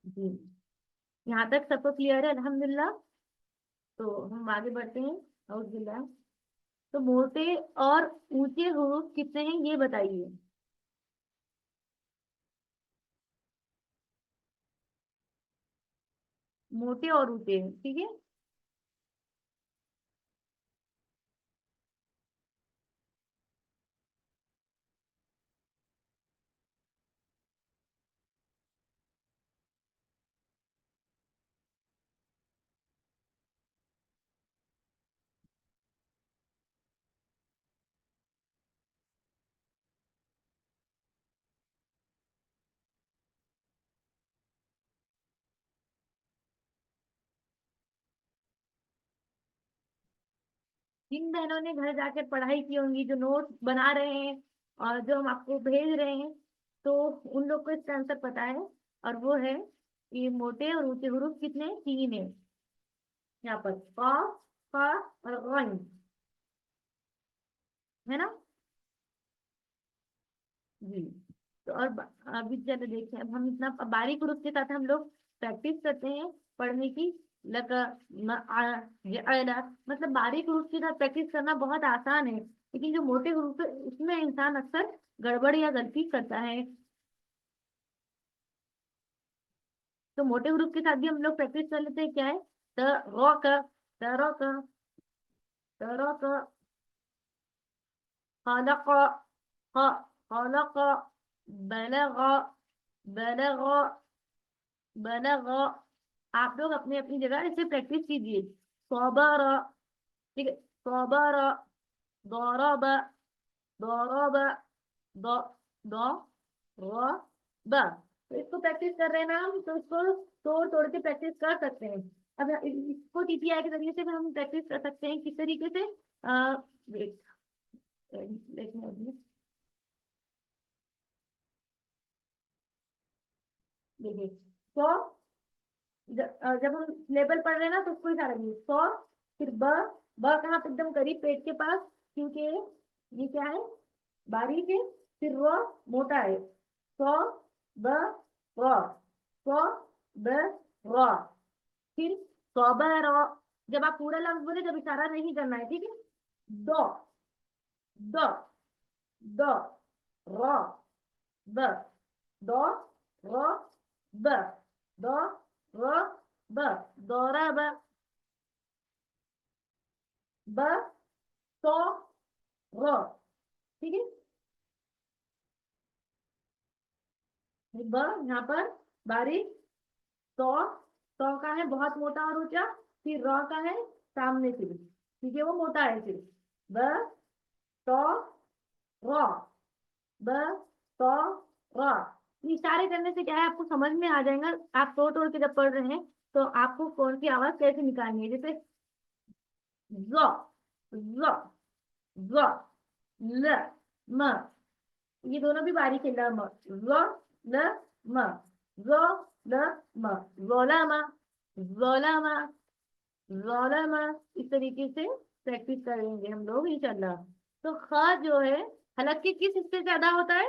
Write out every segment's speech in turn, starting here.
जी, यहाँ तक सबको क्लियर है अल्हम्दुलिल्लाह। तो हम आगे बढ़ते हैं। औज़ुबिल्लाह। तो मोटे और ऊंचे हुरूफ कितने हैं ये बताइए। मोटे और ऊंचे, ठीक है। जिन बहनों ने घर जाकर पढ़ाई की होंगी, जो नोट्स बना रहे हैं और जो हम आपको भेज रहे हैं, तो उन लोग को इसका आंसर पता है। और वो है, ये मोटे और ऊंचे हुरूफ कितने हैं? तीन है। यहाँ पर कॉफ, फा और गइन, है ना। जी। तो और अभी चलो देखते हैं। अब हम इतना बारीक हुरूफ के साथ हम लोग प्रैक्टिस करते हैं पढ़ने की। लका, म, आ, ये, अला। मतलब बारीक हुरूफ के साथ प्रैक्टिस करना बहुत आसान है, लेकिन जो मोटे हुरूफ है उसमें इंसान अक्सर गड़बड़ या गलती करता है। तो मोटे हुरूफ के साथ भी हम लोग प्रैक्टिस कर लेते हैं। क्या है? त, रॉ का, त, रॉ का, त, रॉ का, खलक, ख, खलक, बलग, बलग, बलग। आप लोग अपनी अपनी जगह इसे प्रैक्टिस कीजिए। सबर, ठीक है। सबर, दौरब, दौरब, दौ, दौ, र, ब। तो इसको प्रैक्टिस कर रहे हैं ना हम, तो इसको तोड़ तोड़ के प्रैक्टिस कर सकते हैं। अब इसको टीटीआई के जरिए से भी हम प्रैक्टिस कर सकते हैं। किस तरीके से? वेट, देखिए, देखिए। तो जब हम लेबल पढ़ रहे हैं ना, तो उसको इशारा करिए। सौ, फिर ब। ब कहाँ पे? एकदम करीब पेट के पास, क्योंकि ये क्या है? बारीक है। फिर र, मोटा है। सौ, ब, र, सौ, ब, र। फिर सौबर। जब आप पूरा लफ्ज बोले, जब इशारा नहीं करना है, ठीक है। दो, द, द, र, ब, दो, र, ब, दो, र, ब, दौरा ब, ब, सौ, र, ठीक है। ब यहाँ पर बारीक। सौ, सौ का है बहुत मोटा और ऊंचा। फिर र का है सामने से, ठीक है, वो मोटा है। फिर ब, सौ, र, ब, सौ, र। इशारे करने से क्या है, आपको समझ में आ जाएगा। आप तोड़ तोड़ के जब पढ़ रहे हैं, तो आपको कौन सी आवाज कैसे निकालनी है। जैसे ज, ज, ज, ल, म। ये दोनों भी बारीक है। ल, म, ज, ल, म, ज, ल, म, जोलामा, जोलामा, जोलामा। इस तरीके से प्रैक्टिस करेंगे हम लोग इंशाल्लाह। तो ख जो है, हलक के किस हिस्से से अदा होता है?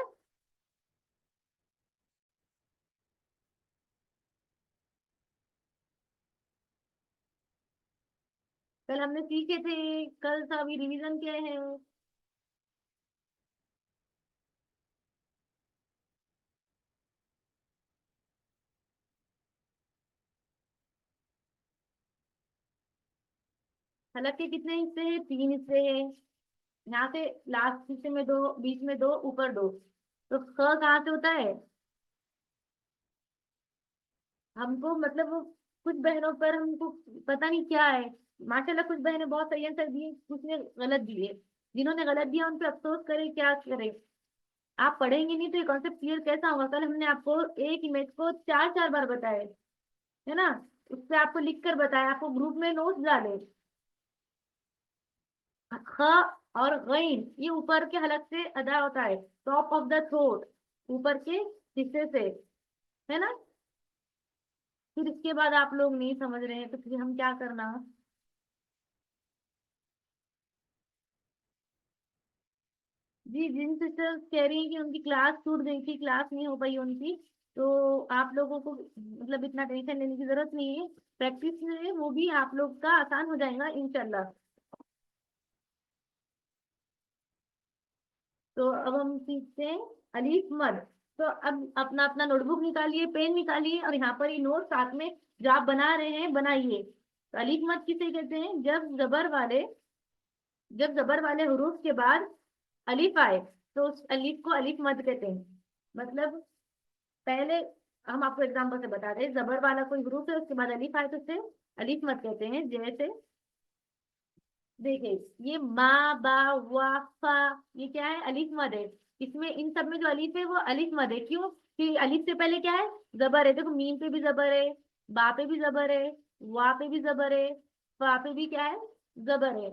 कल हमने सीखे थे, कल से अभी रिवीजन किए हैं। हलक के कितने हिस्से हैं? तीन हिस्से हैं। यहाँ से लास्ट हिस्से में दो, बीच में दो, ऊपर दो। तो ख कहाँ से होता है? हमको मतलब वो कुछ बहनों पर हमको पता नहीं क्या है। माशाल्लाह कुछ बहनें बहुत सही आंसर दिए, कुछ ने गलत दिए। जिन्होंने गलत दिया उन पे अफसोस करे, क्या करे। आप पढ़ेंगे नहीं तो ये कॉन्सेप्ट क्लियर कैसा होगा? कल हमने आपको एक इमेज को चार चार बार बताए, है ना। उस पे आपको लिख कर बताया, आपको ग्रुप में नोट्स डाले। ख और गइन ये ऊपर के हलक से अदा होता है, टॉप ऑफ द थ्रोट, ऊपर के हिस्से से, है ना। फिर इसके बाद आप लोग नहीं समझ रहे हैं, तो फिर हम क्या करना? जी, जिन सिस्टर्स कह रही हैं कि उनकी क्लास छूट गई थी, क्लास नहीं हो पाई उनकी, तो आप लोगों को मतलब इतना टेंशन लेने की जरूरत नहीं है। प्रैक्टिस में वो भी आप लोग का आसान हो जाएगा इंशाल्लाह। तो अब हम सीखते हैं अलीफ मद। तो अब अपना अपना नोटबुक निकालिए, पेन निकालिए, और यहाँ पर ये नोट साथ में जो आप बना रहे हैं बनाइए। तो अलीफ मद किसे कहते हैं? जब जबर वाले हुरूफ के बाद अलीफ आए तो उस अलीफ को अलीफ मद कहते हैं। मतलब पहले हम आपको एग्जाम्पल से बता दें, जबर वाला कोई हुरूफ है उसके बाद अलीफ आए तो उसे अलीफ मद कहते हैं। जैसे देखिए, ये मा, बा, वा, फा, ये क्या है? अलीफ मद है। इसमें इन सब में जो अलीफ है वो अलीफ मद है। क्यों? कि अलीफ से पहले क्या है? जबर है। देखो, मीम पे भी जबर है, बा पे भी जबर है, वा पे भी जबर है, फा पे भी क्या है? जबर है।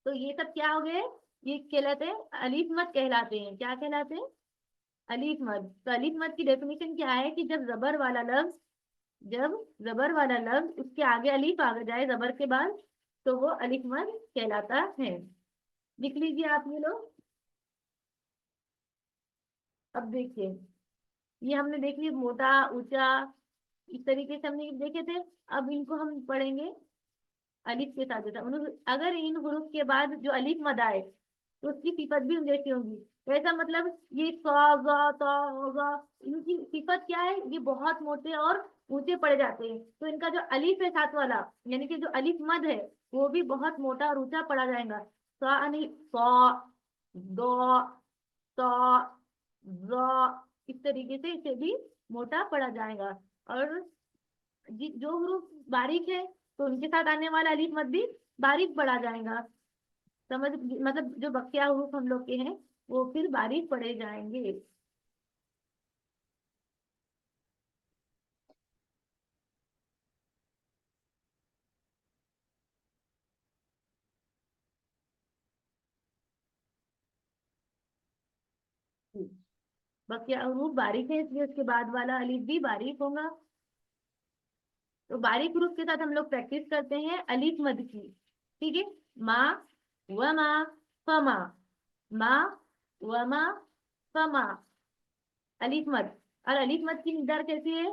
तो ये सब क्या हो गए? ये कहलाते हैं अलीफ मद कहलाते हैं। क्या कहलाते हैं? अलीफ मद। तो अलीफ मद की डेफिनेशन क्या है? कि जब जबर वाला लफ्ज उसके आगे अलीफ आ जाए जबर के बाद, तो वो अलीफ मद कहलाता है। लिख लीजिए आप ये लोग। अब देखिए, ये हमने देख लिया मोटा, ऊंचा, इस तरीके से हमने देखे थे। अब इनको हम पढ़ेंगे अलिफ के साथ। जैसा अगर इन हुरूफ के बाद जो अलिफ मद आए तो उसकी सिफत भी जैसी होंगी। ऐसा मतलब ये सा, ज़ा, ता, ज़ा, इनकी सिफत क्या है? ये बहुत मोटे और ऊंचे पड़ जाते हैं। तो इनका जो अलिफ है साथ वाला, यानी कि जो अलिफ मद है, वो भी बहुत मोटा और ऊंचा पड़ा जाएगा। सा नहीं, सा, दो, सा, ज़ा, इस तरीके से इसे भी मोटा पड़ा जाएगा। और जो ह्रूफ बारीक है तो उनके साथ आने वाला अलीफ मद भी बारीक पढ़ा जाएगा। समझ? मतलब जो बकिया ह्रूफ हम लोग के हैं वो फिर बारीक पढ़े जाएंगे। बकिया ह्रूफ बारीक है इसलिए उसके बाद वाला अलीफ भी बारीक होगा। तो बारीक ह्रूफ के साथ हम लोग प्रैक्टिस करते हैं अलीफ मद की। ठीक है? माँ, व माँ, फमा, माँ, व माँ, फमा, अलीफ मद। और अलीफ मद की मिकदार कैसी है?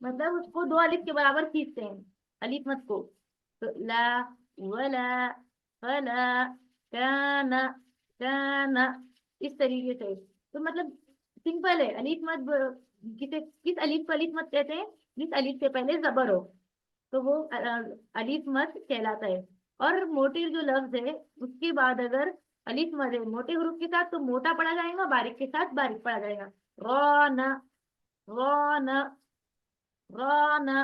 मतलब उसको दो अलीफ के बराबर खींचते हैं अलीफ मद को। तो ला, वला, फला, काना, काना, इस तरीके से। तो मतलब सिंपल है। अलीफ मद किसे, किस अलीफ को अलीफ मद कहते हैं? जिस अलीफ से पहले जबर हो, तो वो अलीफ मद कहलाता है। और मोटे जो लफ्ज है उसके बाद अगर अलीफ मद है मोटे हरूफ के साथ, तो मोटा पढ़ा जाएगा, बारीक के साथ बारीक पढ़ा जाएगा। रौन, रौन, रौन,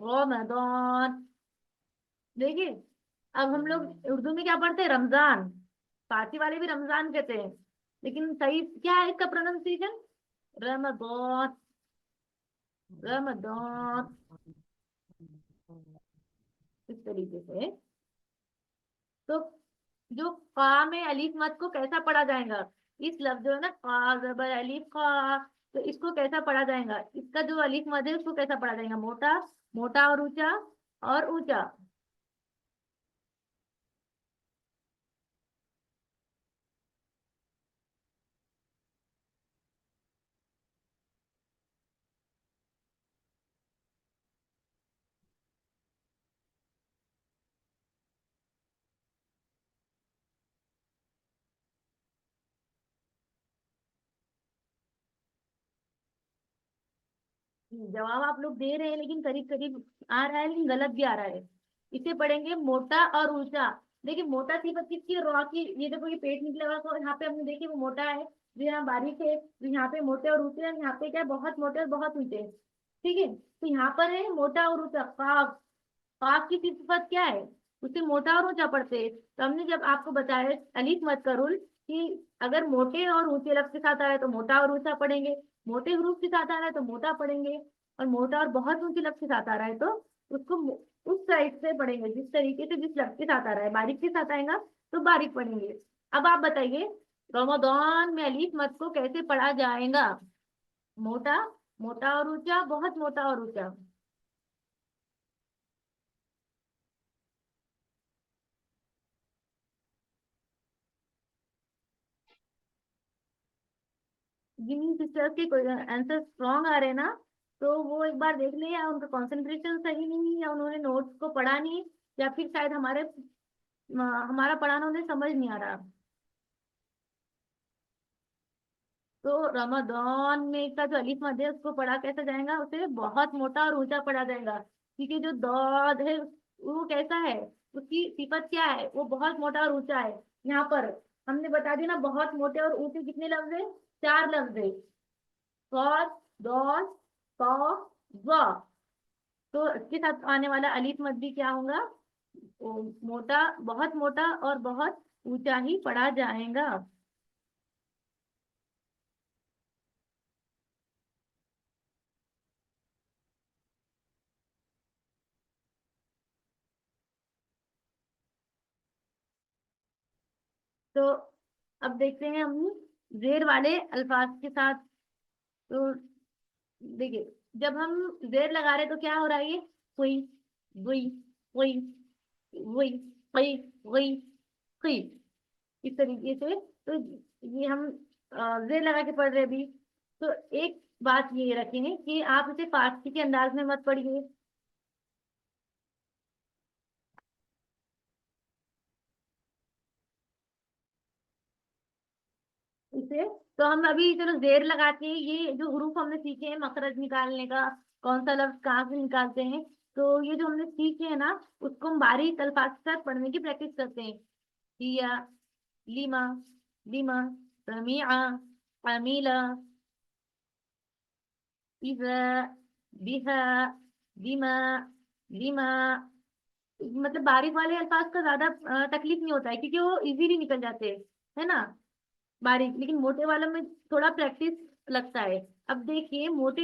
रमदान। देखिए, अब हम लोग उर्दू में क्या पढ़ते हैं? रमजान। फारसी वाले भी रमजान कहते हैं, लेकिन सही क्या है इसका प्रोनाउंसिएशन? रमदान, रमदान, इस तरीके से। तो जो का में अलीफ मद को कैसा पढ़ा जाएगा? इस लफ्ज जो है ना, का जबर अलीफ का, तो इसको कैसा पढ़ा जाएगा? इसका जो अलीफ मद है उसको कैसा पढ़ा जाएगा? मोटा, मोटा और ऊंचा, और ऊंचा। जवाब आप लोग दे रहे हैं लेकिन करीब करीब आ रहा है, लेकिन गलत भी आ रहा है। इसे पढ़ेंगे मोटा और ऊंचा। देखिए, मोटा सिफत किसकी? रॉ की। ये देखो, ये पेट निकला हुआ तो यहाँ पे हमने देखिए वो मोटा है, जो यहाँ बारीक है, जो यहाँ पे मोटे और ऊंचे हैं, यहाँ पे क्या है? बहुत मोटे और बहुत ऊंचे। ठीक है? तो यहाँ पर है मोटा और ऊंचा। काफ, काफ की सिफत क्या है? उसे मोटा और ऊंचा पढ़ते हैं। तो हमने जब आपको बताया अलीफ मत का रूल, कि अगर मोटे और ऊंचे लफ्ज के साथ आ रहा है तो मोटा और ऊंचा पढ़ेंगे, मोटे हरूफ के साथ आ रहा है तो मोटा पढ़ेंगे, और मोटा और बहुत ऊंचे लफ्ज के साथ आ रहा है तो उसको उस साइड से पढ़ेंगे, जिस तरीके से जिस लफ्ज के साथ आ रहा है। बारीक के साथ आएगा तो बारीक पढ़ेंगे। अब आप बताइए, रमजान में अलीफ मत को कैसे पढ़ा जाएगा? मोटा मोटा और ऊंचा, बहुत मोटा और ऊंचा। जिन सिस्टर्स के कोई आंसर स्ट्रॉन्ग आ रहे हैं ना, तो वो एक बार देख ले, या उनका कंसंट्रेशन सही नहीं है, या उन्होंने नोट्स को पढ़ा नहीं, या फिर शायद हमारा पढ़ाना उन्हें समझ नहीं आ रहा। तो रमजान में का जो अलीफ मद है उसको पढ़ा कैसे जाएगा, उसे बहुत मोटा और ऊंचा पढ़ा जाएगा। क्योंकि जो दौद है वो कैसा है, उसकी सिफत क्या है, वो बहुत मोटा और ऊंचा है। यहाँ पर हमने बता दिया ना, बहुत मोटे और ऊंचे कितने लफ्ज है, चार लफ्ज है। सौद, दौद, सौ, ज़। तो इसके साथ आने वाला अलीफ मद भी क्या होगा, वो मोटा, बहुत मोटा और बहुत ऊंचा ही पढ़ा जाएगा। तो अब देखते हैं हम जेर वाले अल्फाज के साथ। तो देखिए, जब हम जेर लगा रहे तो क्या हो रहा है, ये कोई, वही, वही, वही, वही, वही, वही, इस तरीके से। तो ये हम जेर लगा के पढ़ रहे हैं अभी। तो एक बात ये रखेंगे कि आप इसे फारसी के अंदाज में मत पढ़िए। इसे तो हम अभी चलो जेर लगा के ये जो हरूफ हमने सीखे हैं मखरज निकालने का, कौन सा लफ्ज कहाँ से निकालते हैं, तो ये जो हमने सीखे हैं ना, उसको हम बारीक अल्फाज के साथ पढ़ने की प्रैक्टिस करते हैं। हिया, लिमा, लिमा, समीआ, अमीला, इजा, बिहा, बिमा, लिमा। मतलब बारीक वाले अल्फाज का ज्यादा तकलीफ नहीं होता है, क्योंकि वो इजीली निकल जाते हैं, है ना, बारीक। लेकिन मोटे वालों में थोड़ा प्रैक्टिस लगता है। अब देखिए, मोटे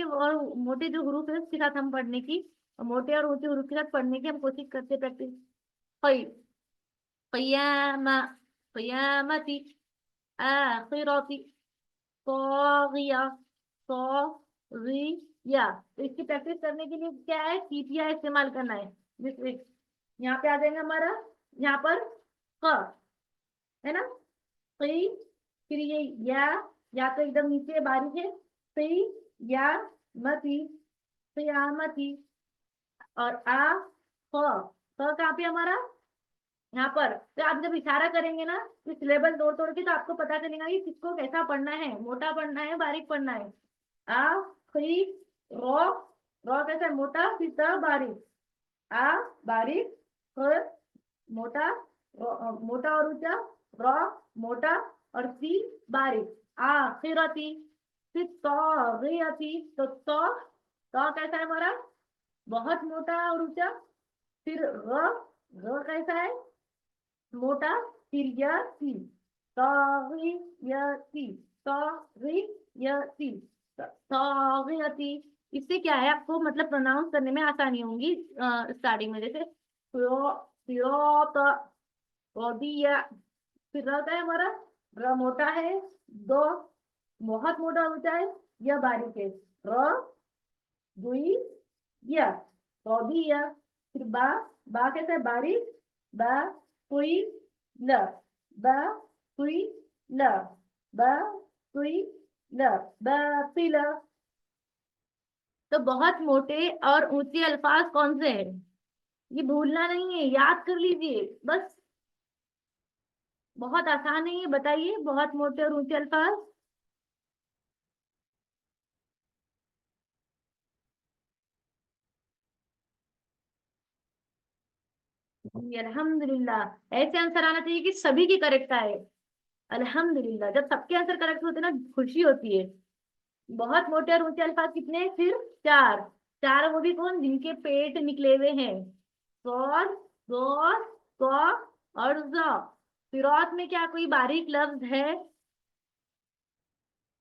जो हरूफ है उसके साथ हम पढ़ने की, मोटे और ऊंचे हरूफ के साथ पढ़ने की हम कोशिश करते हैं, प्रैक्टिस। कई, कयामा, कयामती, आखिरती, तौगिया, तौगिया। तो इसकी प्रैक्टिस करने के लिए क्या है, सीटिया इस्तेमाल करना है। जैसे यहाँ पे आ जाएगा हमारा, यहाँ पर क, है ना, कई, फिर ये या तो एकदम नीचे बारीक है, कई, या, मती, कयामती, और कहाँ पे हमारा, यहाँ पर। तो आप जब इशारा करेंगे ना, तो सिलेबस तोड़ तोड़ के, तो आपको पता चलेगा कि किसको कैसा पढ़ना है, मोटा पढ़ना है, बारीक पढ़ना है। आ, खी, रो, रो कैसा है, मोटा, फिर बारीक, आ, बारीक, ख, मोटा, मोटा और ऊंचा, र, मोटा, और सी, बारीक, आखिरती, फिर तौगियती। तो कैसा है हमारा, बहुत मोटा और ऊंचा। फिर र कैसा है, मोटा, फिर यती, तौगियती, तौगियती, तौगियती। इससे क्या है, आपको मतलब प्रोनाउंस करने में आसानी होगी स्टार्टिंग में। जैसे दिया, फिर रहता है हमारा, र मोटा है, दो बहुत मोटा होता है, यह बारीक है, र, दुई, या, दिया। फिर बा कैसा है, बारीक, बा, सुई, ल, बा, सुई, ल, बा, सुई, ल, बातिल। तो बहुत मोटे और ऊंचे अल्फाज कौन से हैं, ये भूलना नहीं है, याद कर लीजिए बस। बहुत आसान है ये, बताइए, बहुत मोटे और ऊंचे अल्फाज। जी अल्हम्दुलिल्लाह, ऐसे आंसर आना चाहिए कि सभी की करेक्ट आए। अल्हम्दुलिल्लाह, जब सबके आंसर करेक्ट होते हैं ना, खुशी होती है। बहुत मोटे और ऊंचे अल्फाज कितने हैं फिर, चार। चार, वो भी कौन, जिनके पेट निकले हुए हैं, सौर, गौर, कौ, और ज। फिरौत में क्या कोई बारीक लफ्ज है,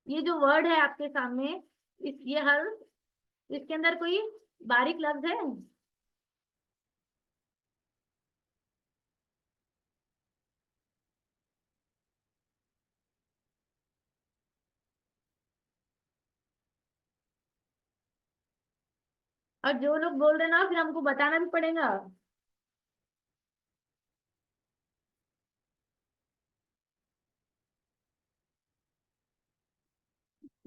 ये जो वर्ड है आपके सामने, ये हर, इसके अंदर कोई बारीक लफ्ज है। और जो लोग बोल रहे ना फिर हमको बताना भी पड़ेगा।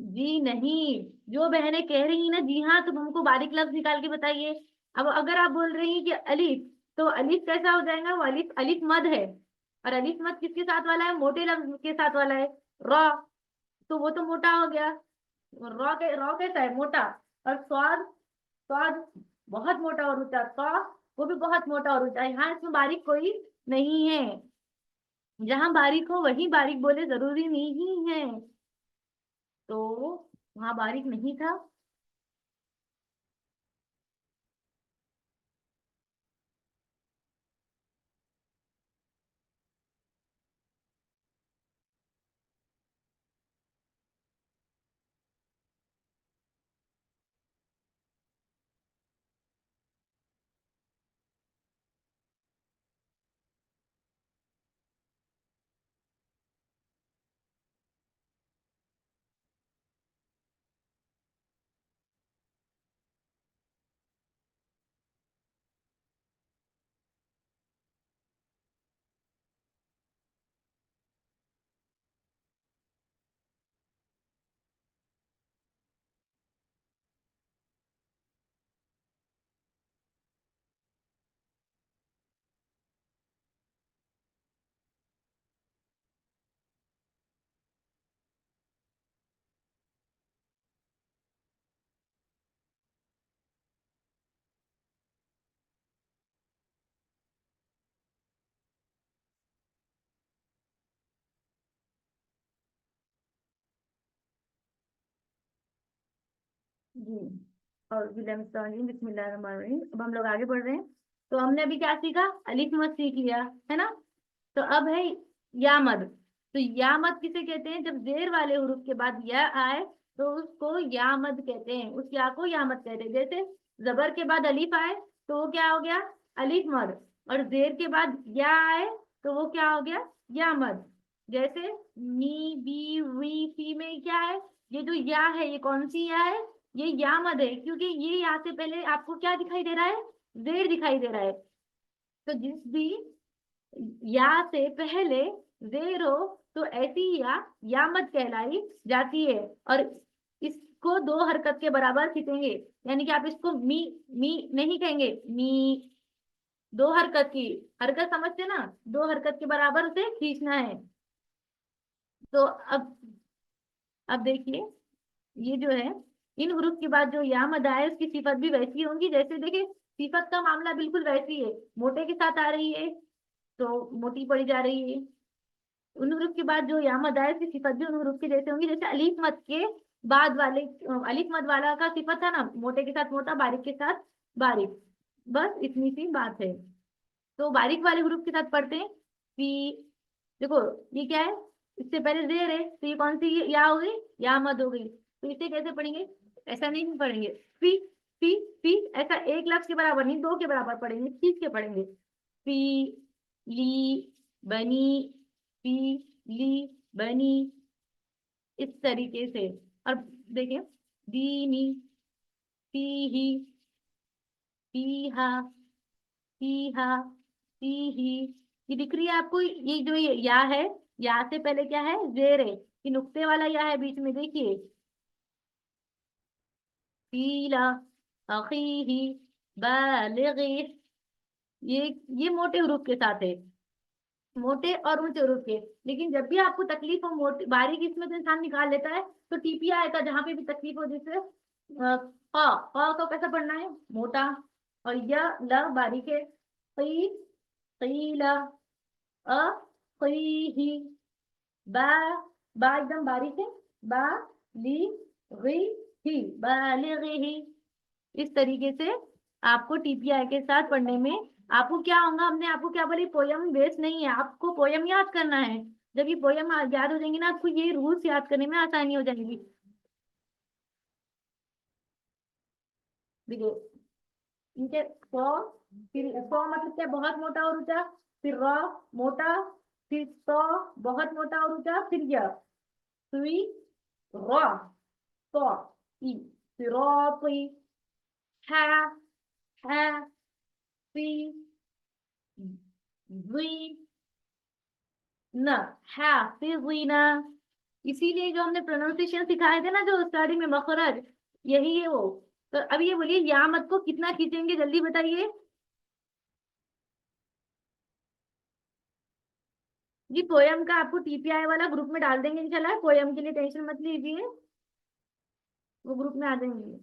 जी नहीं, जो बहनें कह रही ना जी हाँ, तुम हमको बारीक लफ्ज निकाल के बताइए। अब अगर आप बोल रही हैं कि अलिफ, तो अलिफ कैसा हो जाएगा? वो अलिफ अलिफ मद है, और अलिफ मद किसके साथ वाला है? मोटे लफ्ज के साथ वाला है। रॉ, तो वो तो मोटा हो गया। रॉ कैसा है? मोटा। और स्वाद, स्वाद बहुत मोटा और ऊंचा। वो भी बहुत मोटा और ऊंचा। यहाँ इसमें बारीक कोई नहीं है। जहां बारीक हो वही बारीक बोले, जरूरी नहीं है। तो वहां बारीक नहीं था। जी। और बिस्मिल्लाहिर्रहमानिर्रहीम। अब हम लोग आगे बढ़ रहे हैं। तो हमने अभी क्या सीखा? अलिफ मद सीख लिया है ना। तो अब है या मद। तो या मद किसे कहते हैं? जब जेर वाले हुरूफ के बाद या आए तो उसको या मद कहते हैं। उस या को या मद कहते हैं। जैसे जबर के बाद अलिफ आए तो वो क्या हो गया? अलिफ मद। और जेर के बाद या आए तो वो क्या हो गया? या मद। जैसे मी बी वी फी में क्या है? ये जो या है ये कौन सी या है? ये या मद है, क्योंकि ये या से पहले आपको क्या दिखाई दे रहा है? जेर दिखाई दे रहा है। तो जिस भी या से पहले जेर हो तो ऐसी या मत कहलाई जाती है। और इसको दो हरकत के बराबर खींचेंगे। यानी कि आप इसको मी नहीं कहेंगे, मी। दो हरकत की, हरकत समझते ना? दो हरकत के बराबर से खींचना है। तो अब देखिए, ये जो है, इन हुरूफ के बाद जो या मद आए उसकी सिफत भी वैसी होंगी। जैसे देखिए, सिफत का मामला बिल्कुल वैसी है। मोटे के साथ आ रही है तो मोटी पड़ी जा रही है। उन हरूफ के बाद जो या मद आए उसकी सिफत भी उन हरूफ के जैसे होंगी। जैसे अलीफ मद के बाद वाले, अलीफ मद वाला का सिफत था ना, मोटे के साथ मोटा, बारीक के साथ बारीक। बस इतनी सी बात है। तो बारीक वाले हरूफ के साथ पढ़ते हैं। फी, देखो ये क्या है? इससे पहले जेर है तो ये कौन सी या हो गई? या मद हो गई। तो इसे कैसे पढ़ेंगे? ऐसा नहीं पढ़ेंगे। फी, फी, फी, ऐसा एक लफ्ज के बराबर नहीं, दो के बराबर पढ़ेंगे, खींच के पढ़ेंगे। फी, ली, बनी, फी, ली, बनी, इस तरीके से। और देखिए, दीनी, फीही, फीहा, फीहा, फीही। ये दिख रही है आपको? ये जो ये या है, या से पहले क्या है? जेर है। ये नुक्ते वाला या है बीच में, देखिए। फीला, अखीही, बालिगी। ये ये मोटे हरूफ के साथ है, मोटे और ऊंचे हरूफ के। लेकिन जब भी आपको तकलीफ हो, मोटे बारीक इसमें तो इंसान निकाल लेता है। तो टीपिया आएगा जहां पे भी तकलीफ हो, जैसे को कैसा पढ़ना है? मोटा। और यह ल बारीक है। कई, कईला, अ, कईही, बा, बा एकदम बारीक है। बा, ली, गी, ही, बालिगी। इस तरीके से आपको टीपीआई के साथ पढ़ने में आपको क्या होगा? हमने आपको क्या बोली? पोयम बेस नहीं है, आपको पोयम याद करना है। जब ये पोयम याद हो जाएंगे ना, आपको ये रूल्स याद करने में आसानी हो जाएगी। देखिए, इनके सौ, फिर सौ मतलब क्या? बहुत मोटा और ऊंचा। फिर रॉ, मोटा। फिर सौ, बहुत मोटा और ऊंचा। फिर यह सुई, रॉ, सौ, ई, फिर रॉ, हा है सी वी न हाफिज़ीना। इसीलिए जो हमने प्रोनाउंसिएशन सिखाए थे ना, जो स्टार्टिंग में मखरज, यही है वो। तो अब ये बोलिए या मत को कितना खींचेंगे, जल्दी बताइए जी। पोयम का आपको टीपीआई वाला ग्रुप में डाल देंगे इंशाल्लाह, पोयम के लिए टेंशन मत लीजिए, वो ग्रुप में आ जाएंगे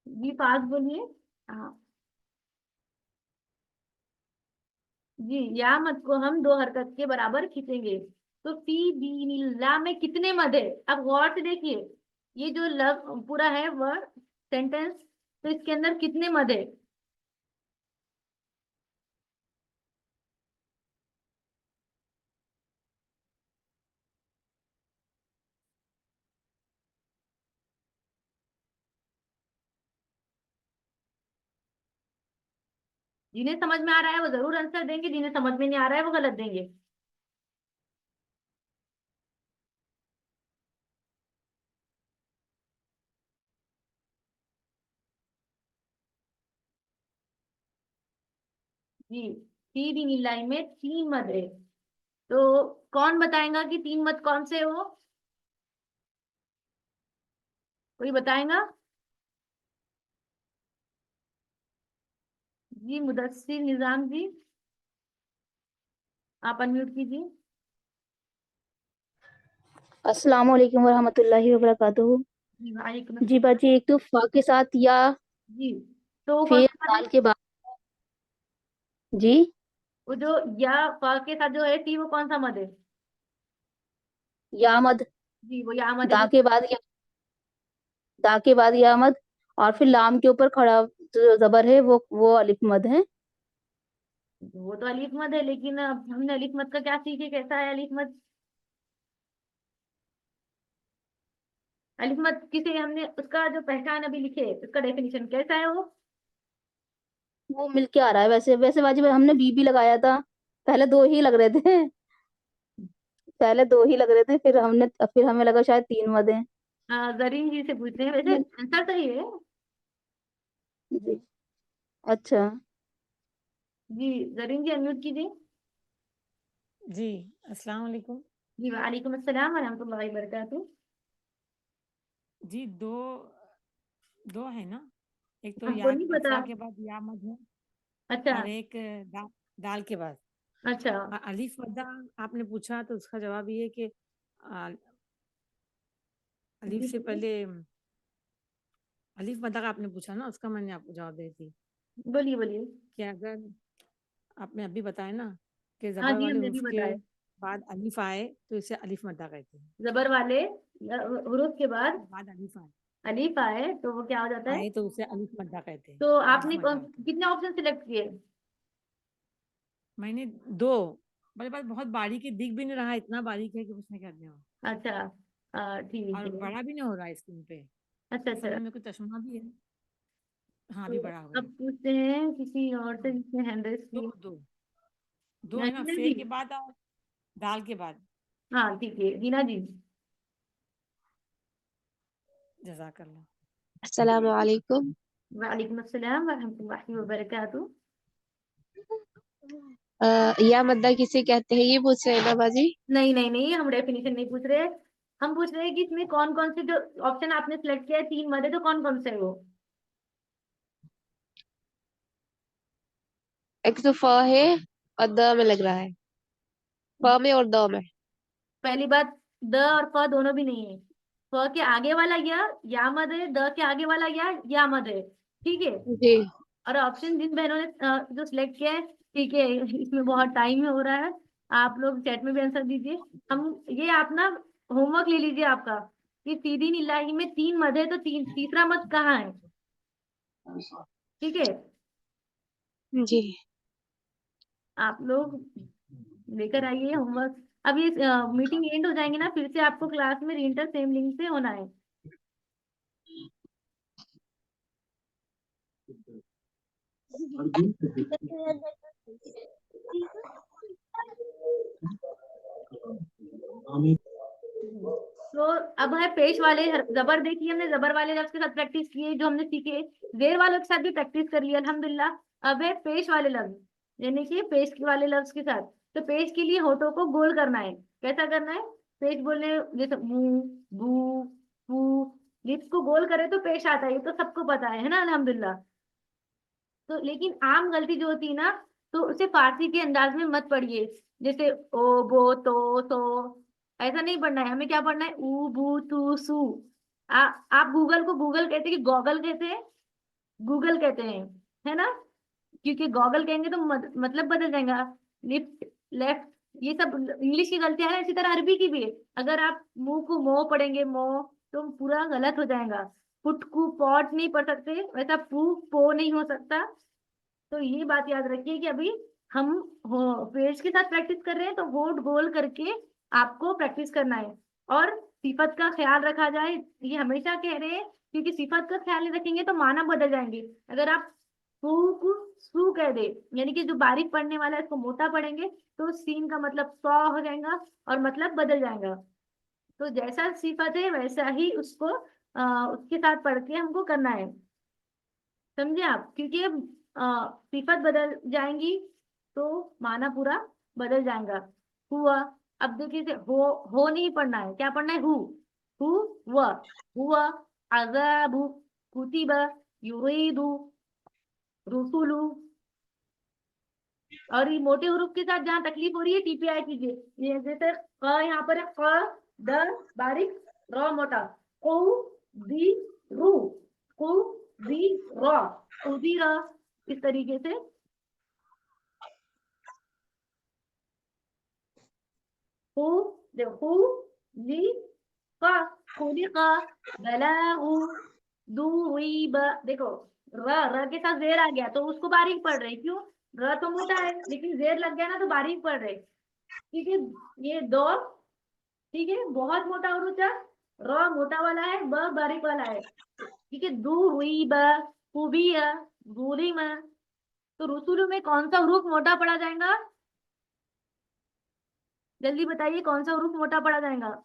जी। फास्ट बोलिए। हाँ जी, या मत को हम दो हरकत के बराबर खींचेंगे। तो फी दीनिल्लाह में कितने मद है, अब गौर से देखिए, ये जो लव पूरा है वर्ड सेंटेंस, तो इसके अंदर कितने मद है। जिन्हें समझ में आ रहा है वो जरूर आंसर देंगे, जिन्हें समझ में नहीं आ रहा है वो गलत देंगे। जी, फी दीनिल्लाह में तीन मद है। तो कौन बताएगा कि तीन मद कौन से हो, कोई बताएगा जी। मुदस्सिर निजाम जी, आप अनम्यूट कीजिए। अस्सलाम वालेकुम वरहमतुल्लाहि वबरकातुहू। जी वालेकुम जी अस्सलाम। बाजी, एक तो फा के साथ या, जी, तो वो कौन फिर सा मद है। दाल के बाद जी, वो जो या फा के साथ जो है टी, वो कौन सा मद है। या मद, जी वो या मद है। दा के बाद या, दा के बाद या मद, और फिर लाम के ऊपर खड़ा जो जबर है वो अलिफ मद है। वो तो अलीफ मद है, लेकिन अब हमने अलीफ मद का क्या सीखे, कैसा है अलीफ मद। अलीफ मद किसे हमने उसका जो पहचान अभी लिखे, उसका डेफिनेशन कैसा है वो। वो मिल के आ रहा है। वैसे वैसे बाजी हमने बी लगाया था, पहले दो ही लग रहे थे। पहले दो ही लग रहे थे, फिर हमें लगा शायद तीन मद है। जरीन जी से पूछते हैं, वैसे आंसर सही है। जी, अच्छा। जी जरीन जी अनम्यूट कीजिए। जी अस्सलाम वालेकुम। जी वालेकुम अस्सलाम वरहमतुल्लाहि वबरकातुहू। जी दो दो है ना, एक तो हमको या नहीं पता। फा के बाद या मद है, अच्छा और एक दाल के बाद अच्छा। अलिफ मद्दा। आपने पूछा तो उसका जवाब ये है कि आ, अलिफ जी से पहले अलिफ मद्दा का आपने पूछा ना, उसका मैंने आपको जवाब दे दी बोलिए बोलिए। कि अगर आपने अभी बताया ना कि हाँ जबर जी वाले हमने भी हुर्फ के बताया, बाद अलिफ आए तो इसे अलिफ मद्दा कहते हैं। जबर वाले हुरूफ के बाद उसके बाद अलिफ अलीफ आए तो वो क्या हो जाता है। आए तो उसे अलिफ मद्दा कहते हैं, तो अलिफ आपने मद्दा होता है। कितने ऑप्शन सिलेक्ट किए। मैंने दो, मेरे पास बहुत बारीक है, दिख भी नहीं रहा, इतना बारीक है कि उसने क्या दिया। अच्छा ठीक और है। बड़ा भी नहीं हो रहा है स्क्रीन पे। अच्छा असल अच्छा। में मेरे को चश्मा भी है। हाँ अभी तो बड़ा हो अब गया। पूछते हैं किसी और से हाँ, जिसने हैंड रेस दो की। दो दो है ना, जीना फे जी। के बाद और दाल के बाद। हाँ ठीक है जीना जी। जजाकल्ला। अस्सलाम वालेकुम। वालेकुम अस्सलाम वरहमतुल्लाहि वबरकातुहू। या मद्दा किसे कहते हैं, ये पूछ रहे हैं ना बाजी। नहीं नहीं नहीं, हम डेफिनेशन नहीं पूछ रहे। हम पूछ रहे हैं कि इसमें कौन कौन से जो ऑप्शन आपने सिलेक्ट किया है, तीन मदे, तो कौन कौन से है वो। एक तो फ है और द में लग रहा है, फ में और द में। पहली बात, द और फ दोनों भी नहीं है। फ के आगे वाला या मद है, द के आगे वाला या मद है, ठीक है। जी और ऑप्शन जिन बहनों ने जो सिलेक्ट किया है, ठीक है, इसमें बहुत टाइम हो रहा है, आप लोग चैट में भी आंसर दीजिए। हम ये आप ना होमवर्क ले लीजिए आपका, कि सीधी इलाही में तीन मद है, तो तीसरा मद कहाँ है, ठीक है। जी। आप लोग लेकर आइए होमवर्क। अब ये मीटिंग एंड हो जाएंगे ना, फिर से आपको क्लास में रीइंटर सेम लिंक से होना है। तो अब है पेश वाले जबर, देखिए हमने जबर वाले लफ्ज के साथ प्रैक्टिस की है, जो हमने सीखे। जेर वालों के साथ भी प्रैक्टिस कर लिया अल्हम्दुलिल्लाह। अब है पेश वाले लफ्ज, यानी कि पेश वाले लफ्ज के साथ। तो पेश के लिए होठों को गोल करना है। कैसा करना है? पेश बोलने, जैसे मुंह, बू, पू, लिप्स को गोल करे तो पेश आता है, ये तो सबको पता है ना अल्हम्दुलिल्लाह। तो लेकिन आम गलती जो होती है ना, तो उसे फारसी के अंदाज में मत पढ़िए। जैसे ओ, बो, तो ऐसा नहीं पढ़ना है। हमें क्या पढ़ना है? ऊ, बू, तू, सू। आप गूगल को गूगल कहते हैं कि गॉगल कहते हैं? गूगल कहते हैं, है ना? क्योंकि गॉगल कहेंगे तो मतलब बदल जाएगा। लिफ्ट, लेफ्ट, ये सब इंग्लिश की गलतियां हैं। इसी तरह अरबी की भी है। अगर आप मुंह को मो पढ़ेंगे, मो, तो पूरा गलत हो जाएगा। पुट को पॉट नहीं पढ़ सकते, वैसा पू, पो नहीं हो सकता। तो ये बात याद रखिए कि अभी हम पेज के साथ प्रैक्टिस कर रहे हैं, तो होठ गोल करके आपको प्रैक्टिस करना है। और सिफत का ख्याल रखा जाए, ये हमेशा कह रहे हैं, क्योंकि सिफत का ख्याल नहीं रखेंगे तो माना बदल जाएंगे। अगर आप सू को सू कह दे, यानी कि जो बारीक पढ़ने वाला है इसको मोटा पढ़ेंगे, तो सीन का मतलब सौ हो जाएगा और मतलब बदल जाएगा। तो जैसा सिफत है वैसा ही उसको उसके साथ पढ़ के हमको करना है। समझे आप? क्योंकि सिफत बदल जाएंगी तो माना पूरा बदल जाएगा। हुआ, अब देखिए इसे हो नहीं पढ़ना है, क्या पढ़ना है? हु, हुआ, हुआ, अज़ाबु, कुतिबा, युरीदु, रुसुलु। और ये मोटे हरूफ के साथ जहाँ तकलीफ हो रही है, टीपीआई कीजिए। ये जैसे क यहाँ पर है, क, द बारीक, र मोटा, कु, दी, रू, कु, दी, र, उदी, र, इस तरीके से। हु, देखो, ली, का, खुलिका, बलागु, दुरीब। देखो, र र के साथ जेर आ गया तो उसको बारीक पढ़ रहे। क्यों? र तो मोटा है, लेकिन जेर लग गया ना तो बारीक पढ़ रहे। ठीक है, ये दो, ठीक है, बहुत मोटा और ऊंचा। र मोटा वाला है, ब बारीक वाला है। ठीक है, दू हुई, ब, कुबिया, गुलिम। तो रुसुलु में कौन सा हरूफ मोटा पढ़ा जाएगा? जल्दी बताइए, कौन सा हरूफ मोटा पढ़ा जाएगा?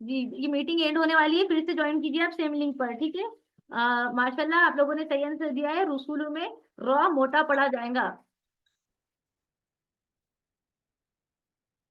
जी, ये मीटिंग एंड होने वाली है, फिर से ज्वाइन कीजिए आप सेम लिंक पर। ठीक है, माशाल्लाह आप लोगों ने सही आंसर दिया है। रुसुलु में र मोटा पढ़ा जाएगा।